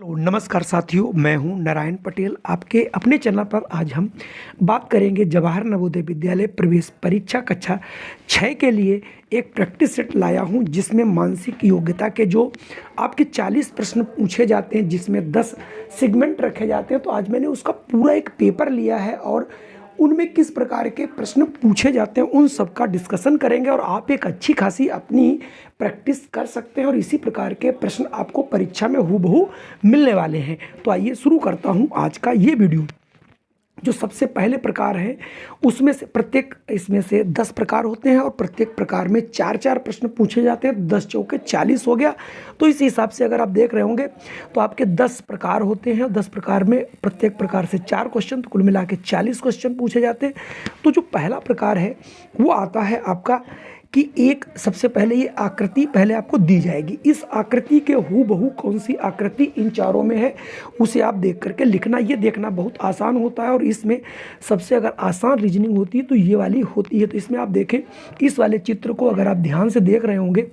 नमस्कार साथियों, मैं हूं नारायण पटेल। आपके अपने चैनल पर आज हम बात करेंगे जवाहर नवोदय विद्यालय प्रवेश परीक्षा कक्षा 6 के लिए एक प्रैक्टिस सेट लाया हूं, जिसमें मानसिक योग्यता के जो आपके 40 प्रश्न पूछे जाते हैं, जिसमें 10 सेगमेंट रखे जाते हैं। तो आज मैंने उसका पूरा एक पेपर लिया है और उनमें किस प्रकार के प्रश्न पूछे जाते हैं उन सब का डिस्कशन करेंगे और आप एक अच्छी खासी अपनी प्रैक्टिस कर सकते हैं और इसी प्रकार के प्रश्न आपको परीक्षा में हूबहू मिलने वाले हैं। तो आइए शुरू करता हूं आज का ये वीडियो। जो सबसे पहले प्रकार है उसमें से प्रत्येक इसमें से 10 प्रकार होते हैं और प्रत्येक प्रकार में 4-4 प्रश्न पूछे जाते हैं। 10 चौके 40 हो गया। तो इस हिसाब से अगर आप देख रहे होंगे तो आपके 10 प्रकार होते हैं। 10 प्रकार में प्रत्येक प्रकार से 4 क्वेश्चन, तो कुल मिला के 40 क्वेश्चन पूछे जाते हैं। तो जो पहला प्रकार है वो आता है आपका कि एक सबसे पहले ये आकृति पहले आपको दी जाएगी। इस आकृति के हूबहू कौन सी आकृति इन चारों में है उसे आप देख करके लिखना। ये देखना बहुत आसान होता है और इसमें सबसे अगर आसान रीजनिंग होती है तो ये वाली होती है। तो इसमें आप देखें, इस वाले चित्र को अगर आप ध्यान से देख रहे होंगे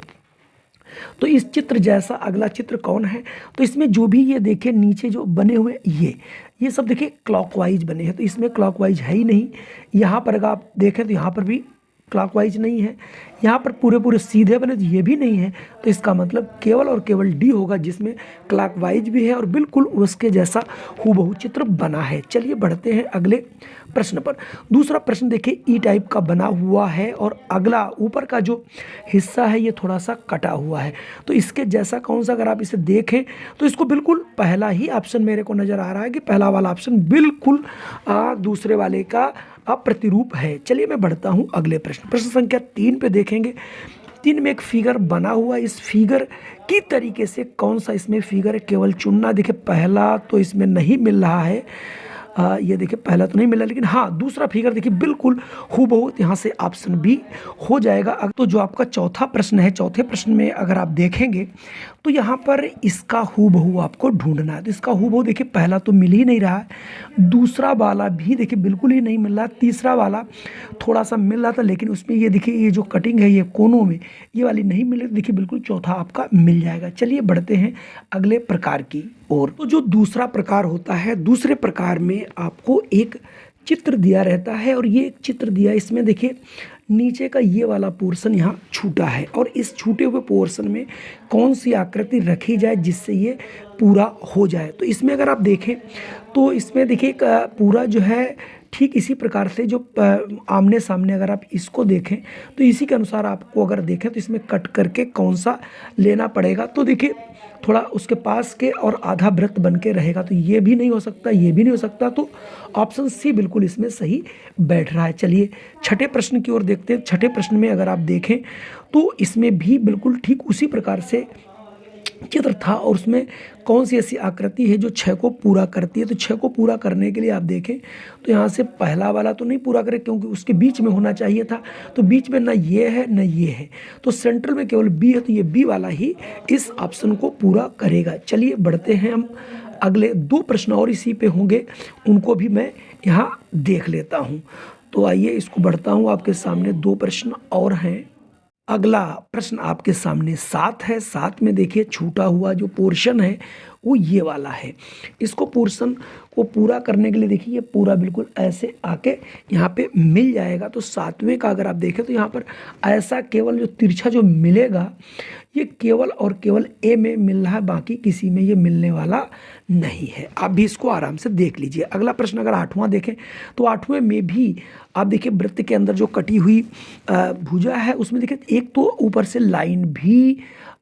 तो इस चित्र जैसा अगला चित्र कौन है। तो इसमें जो भी ये देखें नीचे जो बने हुए ये सब देखिए क्लॉकवाइज बने हैं। तो इसमें क्लॉकवाइज है ही नहीं। यहाँ पर अगर आप देखें तो यहाँ पर भी क्लॉकवाइज नहीं है। यहाँ पर पूरे पूरे सीधे बने तो ये भी नहीं है। तो इसका मतलब केवल और केवल डी होगा, जिसमें क्लॉकवाइज भी है और बिल्कुल उसके जैसा हूबहू चित्र बना है। चलिए बढ़ते हैं अगले प्रश्न पर। दूसरा प्रश्न देखिए ई टाइप का बना हुआ है और अगला ऊपर का जो हिस्सा है ये थोड़ा सा कटा हुआ है। तो इसके जैसा कौन सा, अगर आप इसे देखें तो इसको बिल्कुल पहला ही ऑप्शन मेरे को नज़र आ रहा है कि पहला वाला ऑप्शन बिल्कुल दूसरे वाले का प्रतिरूप है। चलिए मैं बढ़ता हूँ अगले प्रश्न। प्रश्न संख्या 3 पे देखेंगे। 3 में एक फिगर बना हुआ है। इस फिगर की तरीके से कौन सा इसमें फिगर है, केवल चुनना। देखिए पहला तो इसमें नहीं मिल रहा है। ये देखिए पहला तो नहीं मिला, लेकिन हाँ दूसरा फिगर देखिए बिल्कुल हूबहू, यहाँ से ऑप्शन बी हो जाएगा। तो जो आपका चौथा प्रश्न है, चौथे प्रश्न में अगर आप देखेंगे तो यहाँ पर इसका हूबहू आपको ढूंढना है। तो इसका हूबहू देखिए पहला तो मिल ही नहीं रहा है, दूसरा वाला भी देखिए बिल्कुल ही नहीं मिल रहा, तीसरा वाला थोड़ा सा मिल रहा था लेकिन उसमें ये देखिए ये जो कटिंग है ये कोनों में ये वाली नहीं मिल रही। देखिए बिल्कुल चौथा आपका मिल जाएगा। चलिए बढ़ते हैं अगले प्रकार की ओर। तो जो दूसरा प्रकार होता है, दूसरे प्रकार में आपको एक चित्र दिया रहता है और ये एक चित्र दिया, इसमें देखिए नीचे का ये वाला पोर्शन यहाँ छूटा है और इस छूटे हुए पोर्शन में कौन सी आकृति रखी जाए जिससे ये पूरा हो जाए। तो इसमें अगर आप देखें तो इसमें देखिए पूरा जो है ठीक इसी प्रकार से जो आमने सामने अगर आप इसको देखें तो इसी के अनुसार आपको अगर देखें तो इसमें कट करके कौन सा लेना पड़ेगा। तो देखिए थोड़ा उसके पास के और आधा वृत्त बन के रहेगा, तो ये भी नहीं हो सकता, ये भी नहीं हो सकता। तो ऑप्शन सी बिल्कुल इसमें सही बैठ रहा है। चलिए छठे प्रश्न की ओर देखते हैं। छठे प्रश्न में अगर आप देखें तो इसमें भी बिल्कुल ठीक उसी प्रकार से चित्र था और उसमें कौन सी ऐसी आकृति है जो 6 को पूरा करती है। तो 6 को पूरा करने के लिए आप देखें तो यहाँ से पहला वाला तो नहीं पूरा करे क्योंकि उसके बीच में होना चाहिए था। तो बीच में ना ये है ना ये है, तो सेंट्रल में केवल बी है, तो ये बी वाला ही इस ऑप्शन को पूरा करेगा। चलिए बढ़ते हैं हम अगले 2 प्रश्न और इसी पे होंगे, उनको भी मैं यहाँ देख लेता हूँ। तो आइए इसको बढ़ता हूँ। आपके सामने 2 प्रश्न और हैं। अगला प्रश्न आपके सामने 7 है। 7 में देखिए छूटा हुआ जो पोर्शन है वो ये वाला है। इसको पोर्शन को पूरा करने के लिए देखिए ये पूरा बिल्कुल ऐसे आके यहाँ पे मिल जाएगा। तो 7वें का अगर आप देखें तो यहाँ पर ऐसा केवल जो तिरछा जो मिलेगा ये केवल और केवल ए में मिल रहा है, बाकी किसी में ये मिलने वाला नहीं है। आप भी इसको आराम से देख लीजिए। अगला प्रश्न अगर 8वां देखें तो 8वें में भी आप देखिए वृत्त के अंदर जो कटी हुई भुजा है उसमें देखिए एक तो ऊपर से लाइन भी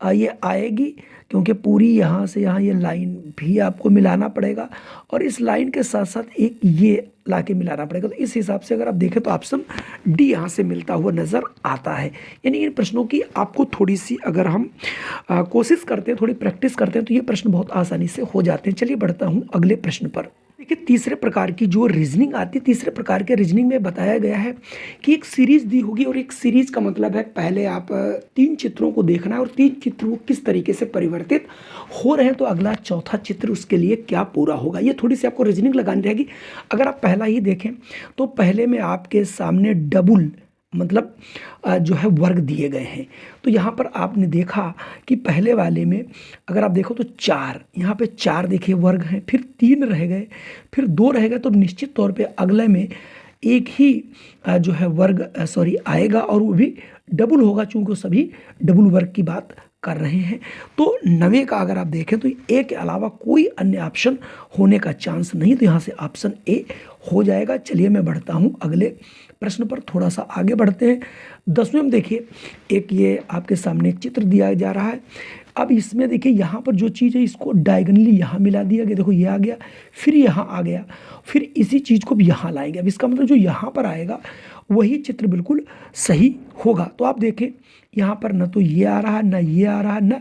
ये आएगी, क्योंकि पूरी यहाँ से यहाँ ये लाइन भी आपको मिलाना पड़ेगा और इस लाइन के साथ साथ एक ये लाके मिलाना पड़ेगा। तो इस हिसाब से अगर आप देखें तो ऑप्शन डी यहाँ से मिलता हुआ नज़र आता है। यानी इन प्रश्नों की आपको थोड़ी सी अगर हम कोशिश करते हैं, थोड़ी प्रैक्टिस करते हैं तो ये प्रश्न बहुत आसानी से हो जाते हैं। चलिए बढ़ता हूँ अगले प्रश्न पर। देखिए तीसरे प्रकार की जो रीजनिंग आती है, तीसरे प्रकार के रीजनिंग में बताया गया है कि एक सीरीज दी होगी और एक सीरीज का मतलब है पहले आप 3 चित्रों को देखना है और 3 चित्रों किस तरीके से परिवर्तित हो रहे हैं। तो अगला चौथा चित्र उसके लिए क्या पूरा होगा, ये थोड़ी सी आपको रीजनिंग लगानी रहेगी। अगर आप पहला ही देखें तो पहले में आपके सामने डबल मतलब जो है वर्ग दिए गए हैं। तो यहाँ पर आपने देखा कि पहले वाले में अगर आप देखो तो 4, यहाँ पे 4 देखिए वर्ग हैं, फिर 3 रह गए, फिर 2 रह गए, तो निश्चित तौर पे अगले में एक ही जो है वर्ग आएगा, और वो भी डबल होगा, चूंकि वो सभी डबल वर्ग की बात कर रहे हैं। तो 9 का अगर आप देखें तो ए के अलावा कोई अन्य ऑप्शन होने का चांस नहीं, तो यहाँ से ऑप्शन ए हो जाएगा। चलिए मैं बढ़ता हूँ अगले प्रश्न पर, थोड़ा सा आगे बढ़ते हैं। 10वें में देखिए एक ये आपके सामने एक चित्र दिया जा रहा है। अब इसमें देखिए यहाँ पर जो चीज़ है इसको डायगनली यहाँ मिला दिया गया, देखो ये आ गया, फिर यहाँ आ गया, फिर इसी चीज़ को भी यहाँ लाएंगे। अब इसका मतलब जो यहाँ पर आएगा वही चित्र बिल्कुल सही होगा। तो आप देखें यहाँ पर ना तो ये आ रहा है, ना ये आ रहा है, ना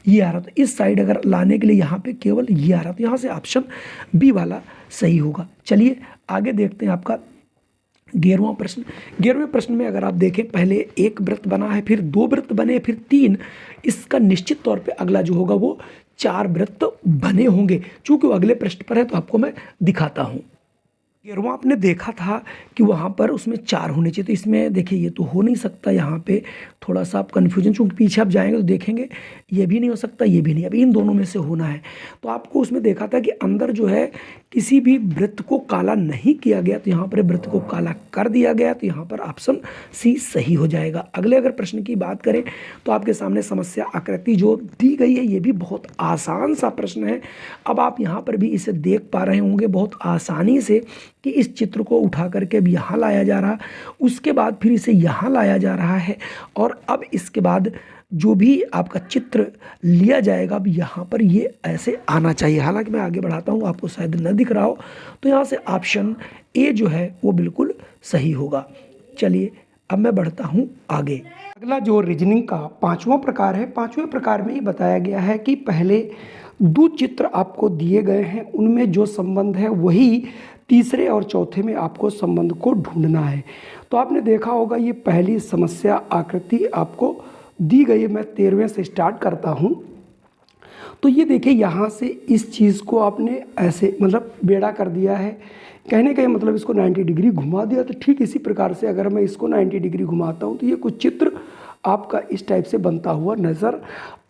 ये आ रहा, तो इस साइड अगर लाने के लिए यहाँ पे केवल ये आ रहा, तो यहाँ से ऑप्शन बी वाला सही होगा। चलिए आगे देखते हैं आपका 11वां प्रश्न। 11वें प्रश्न में अगर आप देखें पहले एक वृत्त बना है, फिर 2 वृत्त बने, फिर 3, इसका निश्चित तौर पे अगला जो होगा वो 4 वृत्त बने होंगे। चूंकि वो अगले प्रश्न पर है तो आपको मैं दिखाता हूँ। 11वां आपने देखा था कि वहाँ पर उसमें 4 होने चाहिए, तो इसमें देखिए ये तो हो नहीं सकता, यहाँ पे थोड़ा सा आप कन्फ्यूजन, चूँकि पीछे आप जाएंगे तो देखेंगे ये भी नहीं हो सकता, ये भी नहीं, अब इन दोनों में से होना है। तो आपको उसमें देखा था कि अंदर जो है किसी भी वृत्त को काला नहीं किया गया, तो यहाँ पर वृत्त को काला कर दिया गया, तो यहाँ पर ऑप्शन सी सही हो जाएगा। अगले अगर प्रश्न की बात करें तो आपके सामने समस्या आकृति जो दी गई है ये भी बहुत आसान सा प्रश्न है। अब आप यहाँ पर भी इसे देख पा रहे होंगे बहुत आसानी से कि इस चित्र को उठा करके अब यहाँ लाया जा रहा, उसके बाद फिर इसे यहाँ लाया जा रहा है, और अब इसके बाद जो भी आपका चित्र लिया जाएगा अब यहाँ पर ये ऐसे आना चाहिए। हालांकि मैं आगे बढ़ाता हूँ, आपको शायद न दिख रहा हो, तो यहाँ से ऑप्शन ए जो है वो बिल्कुल सही होगा। चलिए अब मैं बढ़ता हूँ आगे। अगला जो रीजनिंग का 5वां प्रकार है, 5वें प्रकार में ये बताया गया है कि पहले 2 चित्र आपको दिए गए हैं, उनमें जो संबंध है वही तीसरे और चौथे में आपको संबंध को ढूंढना है। तो आपने देखा होगा ये पहली समस्या आकृति आपको दी गई है। मैं 13वें से स्टार्ट करता हूँ। तो ये देखिए यहाँ से इस चीज़ को आपने ऐसे मतलब बेड़ा कर दिया है, कहने का ये मतलब इसको 90 डिग्री घुमा दिया। तो ठीक इसी प्रकार से अगर मैं इसको 90 डिग्री घुमाता हूँ तो ये कुछ चित्र आपका इस टाइप से बनता हुआ नज़र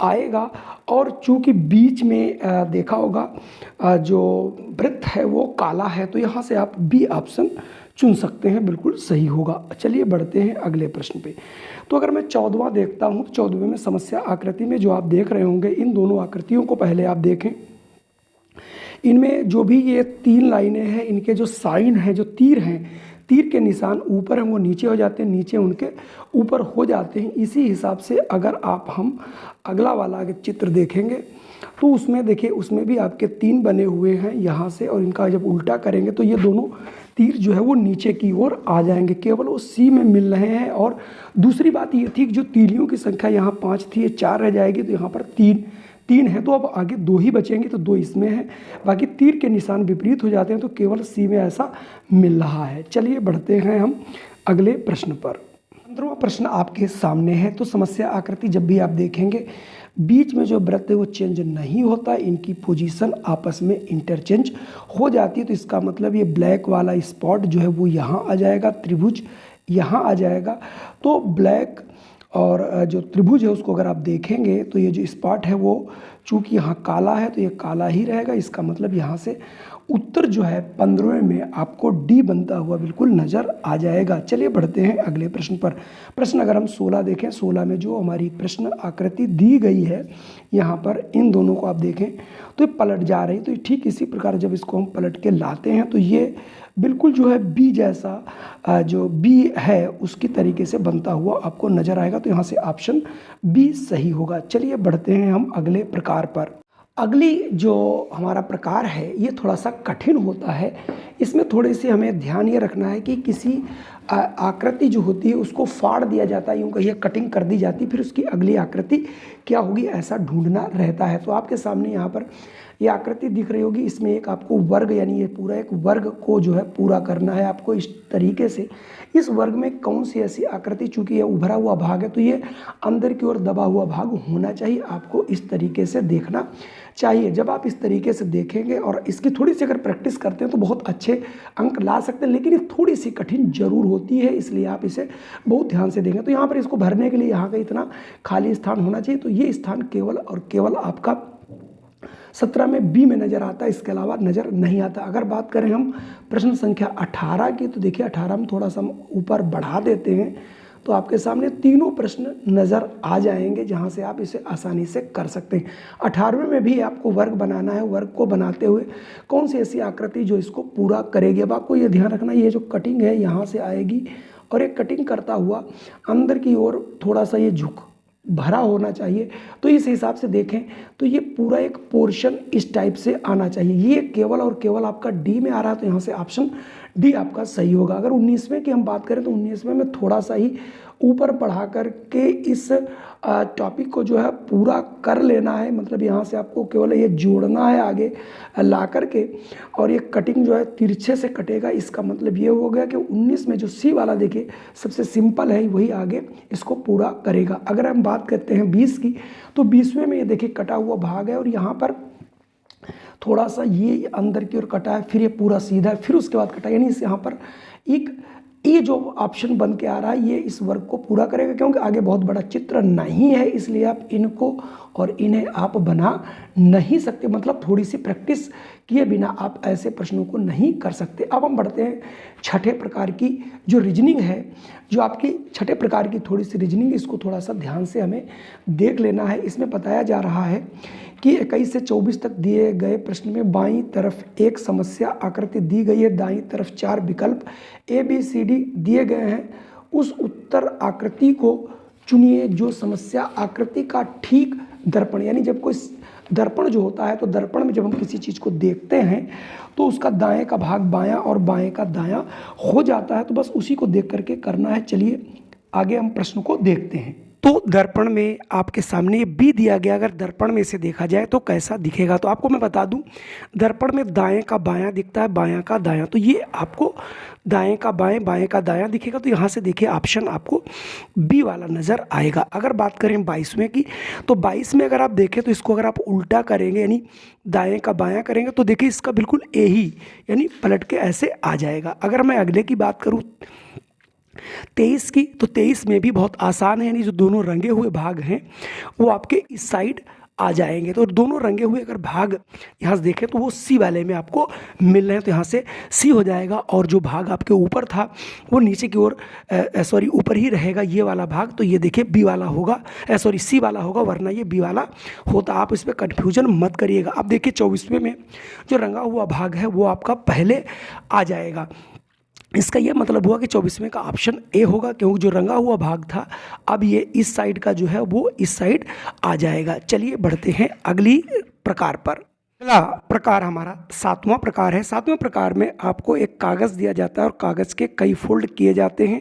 आएगा। और चूँकि बीच में देखा होगा जो वृत्त है वो काला है, तो यहाँ से आप बी ऑप्शन चुन सकते हैं, बिल्कुल सही होगा। चलिए बढ़ते हैं अगले प्रश्न पे। तो अगर मैं 14वां देखता हूँ, 14वें में समस्या आकृति में जो आप देख रहे होंगे, इन दोनों आकृतियों को पहले आप देखें। इनमें जो भी ये 3 लाइनें हैं, इनके जो साइन हैं, जो तीर हैं, तीर के निशान ऊपर हैं वो नीचे हो जाते हैं, नीचे उनके ऊपर हो जाते हैं। इसी हिसाब से अगर हम अगला वाला चित्र देखेंगे तो उसमें देखिए उसमें भी आपके 3 बने हुए हैं यहाँ से, और इनका जब उल्टा करेंगे तो ये दोनों तीर जो है वो नीचे की ओर आ जाएंगे, केवल वो सी में मिल रहे हैं। और दूसरी बात ये थी कि जो तीलियों की संख्या यहाँ 5 थी, ये 4 रह जाएगी, तो यहाँ पर 3 है, तो अब आगे 2 ही बचेंगे, तो 2 इसमें है, बाकी तीर के निशान विपरीत हो जाते हैं, तो केवल सी में ऐसा मिल रहा है। चलिए बढ़ते हैं हम अगले प्रश्न पर। 15वां प्रश्न आपके सामने है। तो समस्या आकृति जब भी आप देखेंगे बीच में जो वृत्त है वो चेंज नहीं होता, इनकी पोजीशन आपस में इंटरचेंज हो जाती है। तो इसका मतलब ये ब्लैक वाला स्पॉट जो है वो यहाँ आ जाएगा, त्रिभुज यहाँ आ जाएगा। तो ब्लैक और जो त्रिभुज है उसको अगर आप देखेंगे तो ये जो स्पॉट है वो चूँकि यहाँ काला है तो ये काला ही रहेगा। इसका मतलब यहाँ से उत्तर जो है 15वें में आपको डी बनता हुआ बिल्कुल नज़र आ जाएगा। चलिए बढ़ते हैं अगले प्रश्न पर। प्रश्न अगर हम 16 देखें, 16 में जो हमारी प्रश्न आकृति दी गई है यहाँ पर, इन दोनों को आप देखें तो ये पलट जा रही, तो ठीक इसी प्रकार जब इसको हम पलट के लाते हैं तो ये बिल्कुल जो है बी जैसा जो बी है उसकी तरीके से बनता हुआ आपको नज़र आएगा। तो यहाँ से ऑप्शन बी सही होगा। चलिए बढ़ते हैं हम अगले प्रकार पर। अगली जो हमारा प्रकार है ये थोड़ा सा कठिन होता है। इसमें थोड़ी सी हमें ध्यान ये रखना है कि किसी आकृति जो होती है उसको फाड़ दिया जाता है, यूँ कहिए कटिंग कर दी जाती, फिर उसकी अगली आकृति क्या होगी ऐसा ढूंढना रहता है। तो आपके सामने यहाँ पर ये आकृति दिख रही होगी, इसमें एक आपको वर्ग यानी ये पूरा एक वर्ग को जो है पूरा करना है आपको इस तरीके से। इस वर्ग में कौन सी ऐसी आकृति, चूँकि ये उभरा हुआ भाग है तो ये अंदर की ओर दबा हुआ भाग होना चाहिए, आपको इस तरीके से देखना चाहिए। जब आप इस तरीके से देखेंगे और इसकी थोड़ी सी अगर प्रैक्टिस करते हैं तो बहुत अच्छे अंक ला सकते हैं, लेकिन ये थोड़ी सी कठिन जरूर होती है, इसलिए आप इसे बहुत ध्यान से देंगे। तो यहाँ पर इसको भरने के लिए यहाँ का इतना खाली स्थान होना चाहिए, तो ये स्थान केवल और केवल आपका 17 में बी में नज़र आता है, इसके अलावा नज़र नहीं आता। अगर बात करें हम प्रश्न संख्या 18 की, तो देखिए 18 में थोड़ा सा हम ऊपर बढ़ा देते हैं तो आपके सामने तीनों प्रश्न नज़र आ जाएंगे, जहां से आप इसे आसानी से कर सकते हैं। 18वें में भी आपको वर्ग बनाना है, वर्ग को बनाते हुए कौन सी ऐसी आकृति जो इसको पूरा करेगी। अब आपको ये ध्यान रखना, ये जो कटिंग है यहाँ से आएगी और एक कटिंग करता हुआ अंदर की ओर थोड़ा सा ये झुक भरा होना चाहिए। तो इस हिसाब से देखें तो ये पूरा एक पोर्शन इस टाइप से आना चाहिए। ये केवल और केवल आपका डी में आ रहा है, तो यहाँ से ऑप्शन डी आपका सही होगा। अगर 19वें की हम बात करें तो 19वें में थोड़ा सा ही ऊपर बढ़ा करके इस टॉपिक को जो है पूरा कर लेना है, मतलब यहाँ से आपको केवल ये जोड़ना है आगे ला करके, और ये कटिंग जो है तिरछे से कटेगा। इसका मतलब ये हो गया कि 19 में जो सी वाला देखिए सबसे सिंपल है, वही आगे इसको पूरा करेगा। अगर हम बात करते हैं 20 की, तो 20वें में ये देखिए कटा हुआ भाग है और यहाँ पर थोड़ा सा ये अंदर की ओर कटा है, फिर ये पूरा सीधा है, फिर उसके बाद कटा, यानी इस यहाँ पर एक ये जो ऑप्शन बन के आ रहा है ये इस वर्ग को पूरा करेगा, क्योंकि आगे बहुत बड़ा चित्र नहीं है, इसलिए आप इनको और इन्हें आप बना नहीं सकते। मतलब थोड़ी सी प्रैक्टिस किए बिना आप ऐसे प्रश्नों को नहीं कर सकते। अब हम बढ़ते हैं छठे प्रकार की जो रीजनिंग है, जो आपकी छठे प्रकार की थोड़ी सी रीजनिंग, इसको थोड़ा सा ध्यान से हमें देख लेना है। इसमें बताया जा रहा है कि 21 से 24 तक दिए गए प्रश्न में बाईं तरफ एक समस्या आकृति दी गई है, दाईं तरफ 4 विकल्प ए बी सी डी दिए गए हैं। उस उत्तर आकृति को चुनिए जो समस्या आकृति का ठीक दर्पण, यानी जब कोई दर्पण जो होता है, तो दर्पण में जब हम किसी चीज़ को देखते हैं तो उसका दाएं का भाग बायां और बाएं का दायां हो जाता है, तो बस उसी को देख करके करना है। चलिए आगे हम प्रश्न को देखते हैं। तो दर्पण में आपके सामने बी दिया गया, अगर दर्पण में इसे देखा जाए तो कैसा दिखेगा। तो आपको मैं बता दूं, दर्पण में दाएं का बायां दिखता है, बायां का दायां, तो ये आपको दाएं का बाएं, बाएं का दायां दिखेगा। तो यहाँ से देखिए ऑप्शन आपको बी वाला नज़र आएगा। अगर बात करें 22वें की, तो 22 में अगर आप देखें तो इसको अगर आप उल्टा करेंगे, यानी दाएं का बायां करेंगे, तो देखिए इसका बिल्कुल ए ही, यानी पलट के ऐसे आ जाएगा। अगर मैं अगले की बात करूँ 23 की, तो 23 में भी बहुत आसान है, यानी जो दोनों रंगे हुए भाग हैं वो आपके इस साइड आ जाएंगे। तो दोनों रंगे हुए अगर भाग यहाँ से देखें तो वो सी वाले में आपको मिल रहे हैं, तो यहाँ से सी हो जाएगा। और जो भाग आपके ऊपर था वो नीचे की ओर सॉरी ऊपर ही रहेगा, ये वाला भाग, तो ये देखिए बी वाला होगा, सॉरी सी वाला होगा, वरना ये बी वाला होता। आप इस पर कन्फ्यूजन मत करिएगा। अब देखिए 24वें में जो रंगा हुआ भाग है वो आपका पहले आ जाएगा। इसका यह मतलब हुआ कि 24वें का ऑप्शन ए होगा, क्योंकि जो रंगा हुआ भाग था अब ये इस साइड का जो है वो इस साइड आ जाएगा। चलिए बढ़ते हैं अगली प्रकार पर। अगला प्रकार हमारा 7वां प्रकार है। 7वें प्रकार में आपको एक कागज़ दिया जाता है और कागज़ के कई फोल्ड किए जाते हैं।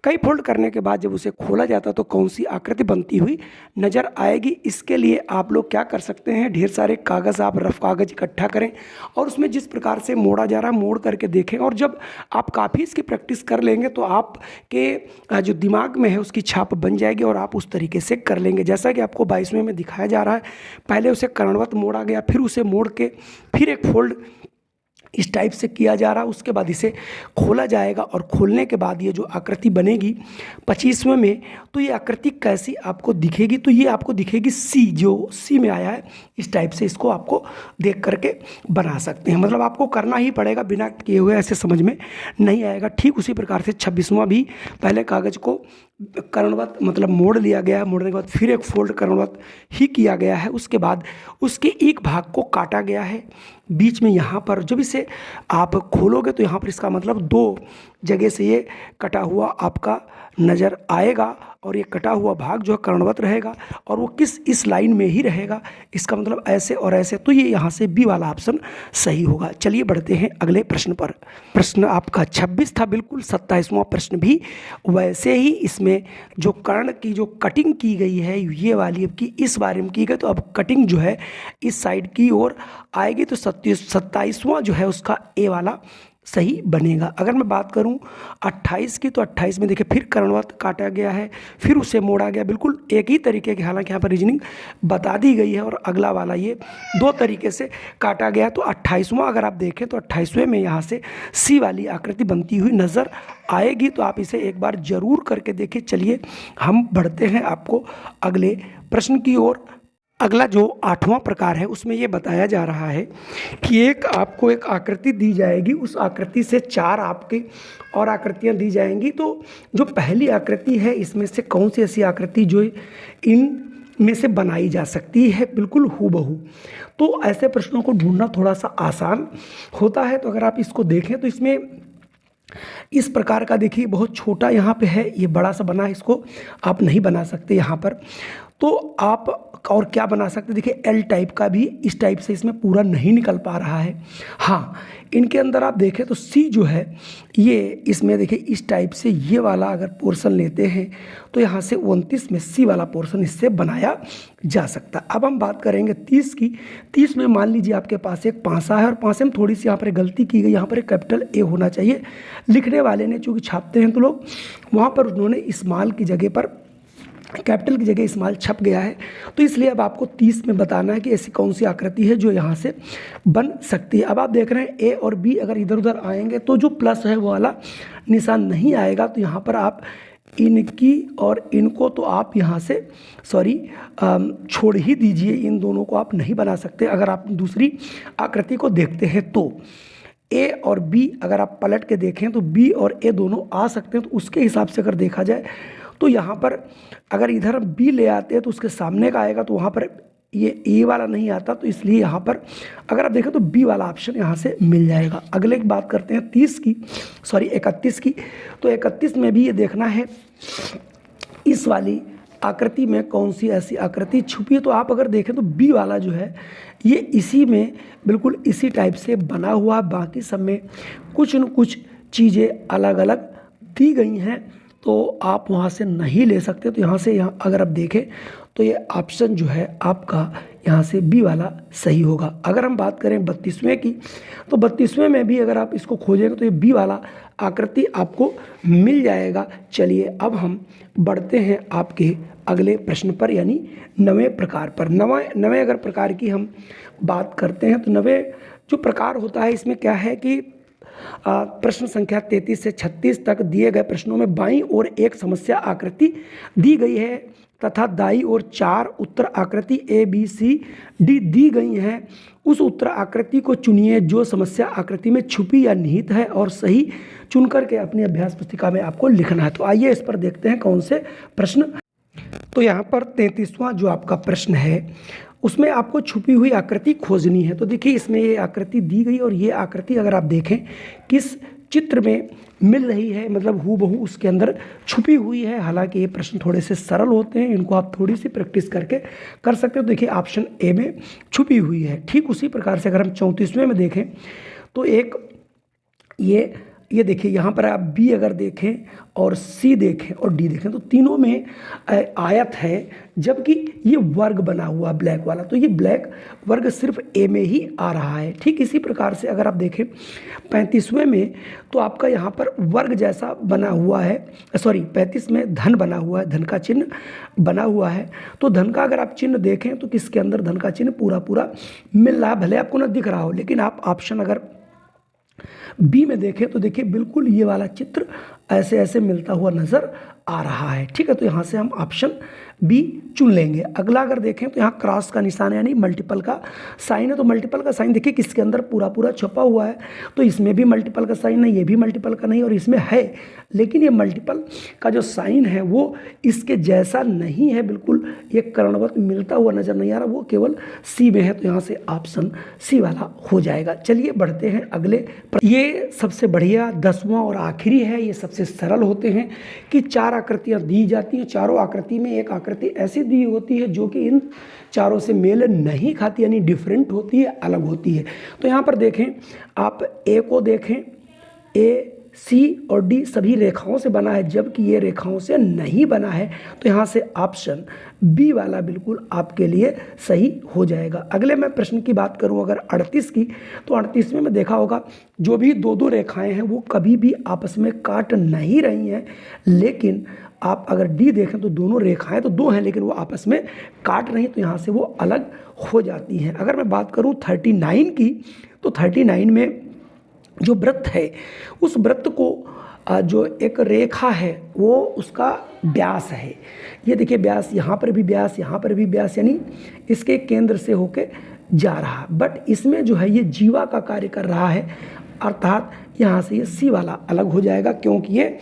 कई फोल्ड करने के बाद जब उसे खोला जाता है तो कौन सी आकृति बनती हुई नज़र आएगी। इसके लिए आप लोग क्या कर सकते हैं, ढेर सारे कागज़, आप रफ कागज़ इकट्ठा करें और उसमें जिस प्रकार से मोड़ा जा रहा है मोड़ करके देखें। और जब आप काफ़ी इसकी प्रैक्टिस कर लेंगे तो आपके जो दिमाग में है उसकी छाप बन जाएगी और आप उस तरीके से कर लेंगे। जैसा कि आपको 22वें में दिखाया जा रहा है, पहले उसे कर्णवत मोड़ा गया, फिर उसे मोड़ के फिर एक फोल्ड इस टाइप से किया जा रहा है। उसके बाद इसे खोला जाएगा और खोलने के बाद ये जो आकृति बनेगी 25वें में, तो ये आकृति कैसी आपको दिखेगी, तो ये आपको दिखेगी सी, जो सी में आया है इस टाइप से इसको आपको देख करके बना सकते हैं। मतलब आपको करना ही पड़ेगा, बिना किए हुए ऐसे समझ में नहीं आएगा। ठीक उसी प्रकार से 26वां भी पहले कागज़ को कर्णवत मतलब मोड़ लिया गया है, मोड़ने के बाद फिर एक फोल्ड कर्णवत ही किया गया है। उसके बाद उसके एक भाग को काटा गया है बीच में। यहाँ पर जब इसे आप खोलोगे तो यहाँ पर इसका मतलब 2 जगह से ये कटा हुआ आपका नज़र आएगा और ये कटा हुआ भाग जो है कर्णवत रहेगा और वो इस लाइन में ही रहेगा। इसका मतलब ऐसे और ऐसे, तो ये यहाँ से बी वाला ऑप्शन सही होगा। चलिए बढ़ते हैं अगले प्रश्न पर। प्रश्न आपका 26 था, बिल्कुल 27वां प्रश्न भी वैसे ही। इसमें जो कर्ण की जो कटिंग की गई है ये वाली, अब की इस बारे में की गई, तो अब कटिंग जो है इस साइड की ओर आएगी। तो 27वां जो है उसका ए वाला सही बनेगा। अगर मैं बात करूं 28 की, तो 28 में देखिए फिर कर्णवत काटा गया है, फिर उसे मोड़ा गया, बिल्कुल एक ही तरीके की, हालांकि यहाँ पर रीजनिंग बता दी गई है, और अगला वाला ये दो तरीके से काटा गया है। तो 28वां अगर आप देखें तो 28वें में यहाँ से सी वाली आकृति बनती हुई नज़र आएगी। तो आप इसे एक बार ज़रूर करके देखिए। चलिए हम बढ़ते हैं आपको अगले प्रश्न की ओर। अगला जो 8वां प्रकार है उसमें ये बताया जा रहा है कि आपको एक आकृति दी जाएगी, उस आकृति से 4 आपके और आकृतियां दी जाएंगी। तो जो पहली आकृति है इसमें से कौन सी ऐसी आकृति जो इन में से बनाई जा सकती है बिल्कुल हूबहू। तो ऐसे प्रश्नों को ढूंढना थोड़ा सा आसान होता है। तो अगर आप इसको देखें तो इसमें इस प्रकार का देखिए बहुत छोटा यहाँ पे है, ये बड़ा सा बना है, इसको आप नहीं बना सकते यहाँ पर। तो आप और क्या बना सकते, देखिए एल टाइप का भी इस टाइप से इसमें पूरा नहीं निकल पा रहा है। हाँ, इनके अंदर आप देखें तो सी जो है ये इसमें देखिए इस टाइप से ये वाला अगर पोर्शन लेते हैं तो यहाँ से 29 में सी वाला पोर्शन इससे बनाया जा सकता है। अब हम बात करेंगे 30 की। 30 में मान लीजिए आपके पास एक पासा है और पासे में थोड़ी सी यहाँ पर गलती की गई, यहाँ पर एक कैपिटल ए होना चाहिए। लिखने वाले ने चूँकि छापते हैं तो लोग वहाँ पर उन्होंने स्मॉल की जगह पर कैपिटल की जगह स्मॉल छप गया है। तो इसलिए अब आपको 30 में बताना है कि ऐसी कौन सी आकृति है जो यहाँ से बन सकती है। अब आप देख रहे हैं ए और बी अगर इधर उधर आएंगे तो जो प्लस है वो वाला निशान नहीं आएगा। तो यहाँ पर आप इनकी और इनको तो आप यहाँ से छोड़ ही दीजिए, इन दोनों को आप नहीं बना सकते। अगर आप दूसरी आकृति को देखते हैं तो ए और बी अगर आप पलट के देखें तो बी और ए दोनों आ सकते हैं। तो उसके हिसाब से अगर देखा जाए तो यहाँ पर अगर इधर हम बी ले आते हैं तो उसके सामने का आएगा, तो वहाँ पर ये ए वाला नहीं आता। तो इसलिए यहाँ पर अगर आप देखें तो बी वाला ऑप्शन यहाँ से मिल जाएगा। अगले की बात करते हैं 31 की। तो 31 में भी ये देखना है इस वाली आकृति में कौन सी ऐसी आकृति छुपी है। तो आप अगर देखें तो बी वाला जो है ये इसी में बिल्कुल इसी टाइप से बना हुआ, बाकी सब में कुछ न कुछ चीज़ें अलग अलग दी गई हैं, तो आप वहाँ से नहीं ले सकते। तो यहाँ अगर आप देखें तो ये ऑप्शन जो है आपका यहाँ से बी वाला सही होगा। अगर हम बात करें 32वें की, तो 32वें में भी अगर आप इसको खोजेंगे तो ये बी वाला आकृति आपको मिल जाएगा। चलिए अब हम बढ़ते हैं आपके अगले प्रश्न पर, यानी 9वें प्रकार पर। 9वें अगर प्रकार की हम बात करते हैं तो 9वें जो प्रकार होता है इसमें क्या है कि प्रश्न संख्या 33 से 36 तक दिए गए प्रश्नों में बाईं ओर एक समस्या आकृति दी गई है तथा दाईं ओर 4 उत्तर आकृति ए बी सी डी दी गई हैं। उस उत्तर आकृति को चुनिए जो समस्या आकृति में छुपी या निहित है और सही चुन करके अपनी अभ्यास पुस्तिका में आपको लिखना है। तो आइए इस पर देखते हैं कौन से प्रश्न। तो यहाँ पर 33वां जो आपका प्रश्न है उसमें आपको छुपी हुई आकृति खोजनी है। तो देखिए इसमें ये आकृति दी गई और ये आकृति अगर आप देखें किस चित्र में मिल रही है, मतलब हूबहू उसके अंदर छुपी हुई है। हालांकि ये प्रश्न थोड़े से सरल होते हैं, इनको आप थोड़ी सी प्रैक्टिस करके कर सकते हो। देखिए ऑप्शन ए में छुपी हुई है। ठीक उसी प्रकार से अगर हम 34वें में देखें तो एक ये देखिए यहाँ पर आप बी अगर देखें और सी देखें और डी देखें तो तीनों में आयत है, जबकि ये वर्ग बना हुआ ब्लैक वाला, तो ये ब्लैक वर्ग सिर्फ ए में ही आ रहा है। ठीक इसी प्रकार से अगर आप देखें 35वें में तो आपका यहाँ पर वर्ग जैसा बना हुआ है, 35 में धन बना हुआ है, धन का चिन्ह बना हुआ है। तो धन का अगर आप चिन्ह देखें तो किसके अंदर धन का चिन्ह पूरा मिल रहा है, भले आपको ना दिख रहा हो, लेकिन आप ऑप्शन अगर बी में देखें तो देखिए बिल्कुल ये वाला चित्र ऐसे ऐसे मिलता हुआ नज़र आ रहा है। ठीक है, तो यहाँ से हम ऑप्शन बी चुन लेंगे। अगला अगर देखें तो यहाँ क्रॉस का निशान है, यानी मल्टीपल का साइन है। तो मल्टीपल का साइन देखिए किसके अंदर पूरा छपा हुआ है, तो इसमें भी मल्टीपल का साइन नहीं, ये भी मल्टीपल का नहीं और इसमें है, लेकिन ये मल्टीपल का जो साइन है वो इसके जैसा नहीं है, बिल्कुल ये कर्णवत मिलता हुआ नज़र नहीं आ रहा, वो केवल सी में है। तो यहाँ से ऑप्शन सी वाला हो जाएगा। चलिए बढ़ते हैं अगले। ये सबसे बढ़िया 10वां और आखिरी है। ये सबसे सरल होते हैं कि 4 आकृतियाँ दी जाती हैं, चारों आकृति में एक आकृति ऐसी दी होती है जो कि इन चारों से मेल नहीं खाती, यानी डिफरेंट होती है, अलग होती है। तो यहाँ पर देखें, आप ए को देखें, ए सी और डी सभी रेखाओं से बना है, जबकि ये रेखाओं से नहीं बना है, तो यहाँ से ऑप्शन बी वाला बिल्कुल आपके लिए सही हो जाएगा। अगले मैं प्रश्न की बात करूँ अगर 38 की, तो 38 में देखा होगा जो भी दो दो रेखाएं हैं वो कभी भी आपस में काट नहीं रही हैं, लेकिन आप अगर डी देखें तो दोनों रेखाएं तो दो हैं लेकिन वो आपस में काट रही, तो यहाँ से वो अलग हो जाती हैं। अगर मैं बात करूँ 39 की, तो 39 में जो वृत्त है उस वृत्त को जो एक रेखा है वो उसका व्यास है। ये देखिए व्यास, यहाँ पर भी व्यास, यहाँ पर भी व्यास, यानी इसके केंद्र से होके जा रहा, बट इसमें जो है ये जीवा का कार्य कर रहा है, अर्थात यहाँ से ये सी वाला अलग हो जाएगा क्योंकि ये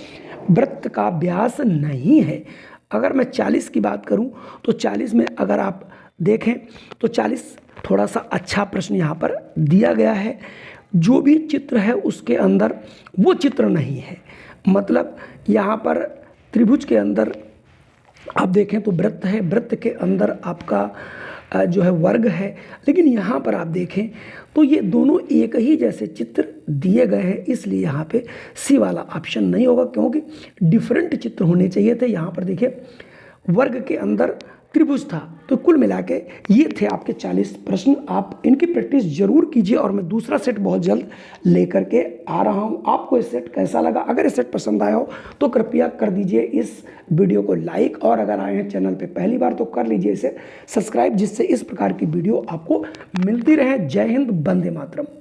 वृत्त का व्यास नहीं है। अगर मैं 40 की बात करूं तो 40 में अगर आप देखें तो 40 थोड़ा सा अच्छा प्रश्न यहाँ पर दिया गया है। जो भी चित्र है उसके अंदर वो चित्र नहीं है, मतलब यहाँ पर त्रिभुज के अंदर आप देखें तो वृत्त है, वृत्त के अंदर आपका जो है वर्ग है, लेकिन यहाँ पर आप देखें तो ये दोनों एक ही जैसे चित्र दिए गए हैं, इसलिए यहाँ पे सी वाला ऑप्शन नहीं होगा क्योंकि डिफरेंट चित्र होने चाहिए थे। यहाँ पर देखिए वर्ग के अंदर त्रिभुज था। तो कुल मिला के ये थे आपके 40 प्रश्न। आप इनकी प्रैक्टिस जरूर कीजिए और मैं दूसरा सेट बहुत जल्द लेकर के आ रहा हूँ। आपको ये सेट कैसा लगा? अगर ये सेट पसंद आया हो तो कृपया कर दीजिए इस वीडियो को लाइक, और अगर आए हैं चैनल पे पहली बार तो कर लीजिए इसे सब्सक्राइब, जिससे इस प्रकार की वीडियो आपको मिलती रहे। जय हिंद, वंदे मातरम।